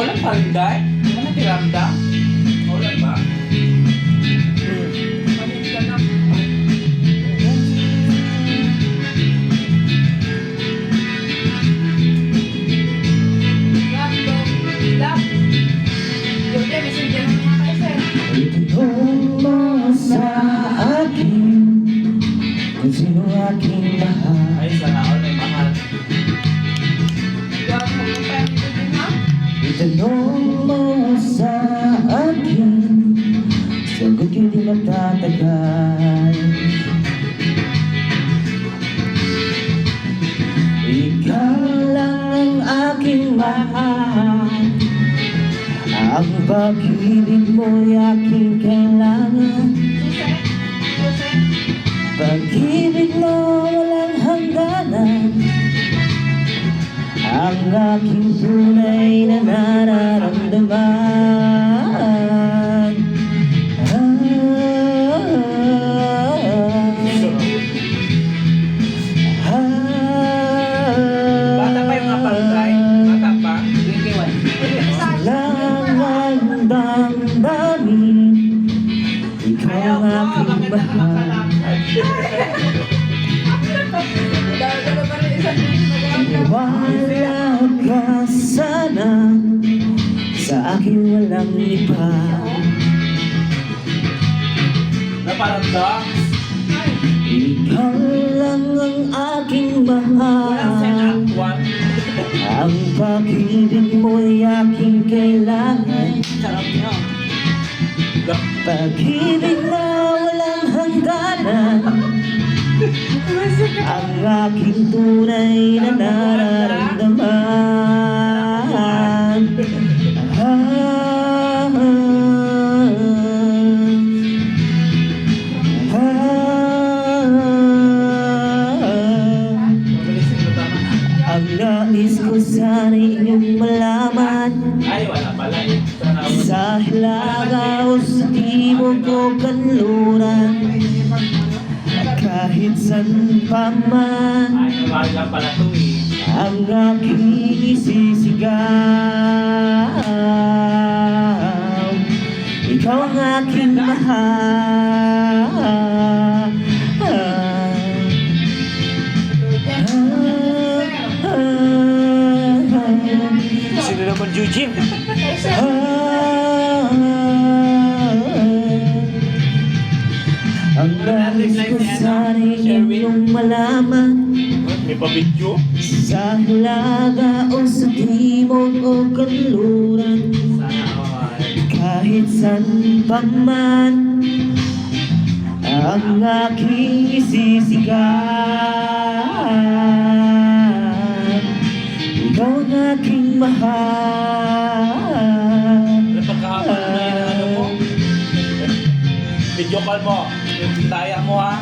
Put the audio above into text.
Maulan pa rin, Day? Ano tiramdam? Maulan ba? Palit ka na. Itanong mo sa akin kung sino aking mahal. Ay, sana ako na yung mahal. Itanong mo sa akin, sagot ko di magtatagal. Ikaw lang ang aking mahal, ang pag-ibig mo'y aking kailangan. Pag-ibig mo walang hangganan, ang aking tunay na nararamdaman. Bata pa yung apal, Day? Bata pa? 21. Lang ang damdamin, ikaw ang aking mahal. Wala ka sana sa akin walang lipa. Naparamdam? Ikaw lang ang aking Walang sen mahal, act 1. ang pag-ibig mo'y aking kailangan. Sarap niya. Pag-ibig na walang hangganan, ang aking tunay na nararamdaman. Ang nais ko sana inyong malaman, Ay, wala pala eh. Sana ako. sa hilaga o sa timog o kanluran, kahit saan pa man, Ay, mahal lang pala to eh. ang aking isisigaw, ikaw ang aking mahal. Sino naman Eugene? Ang nais ko sana inyong malaman, May pa-video? sa hilaga o sa timog o kanluran, Sana all. kahit saan pa man, ang aking isisigaw, ikaw ang aking mahal. Napagkahapon na yun ang ano mo? Video call mo. Yung taya mo ha.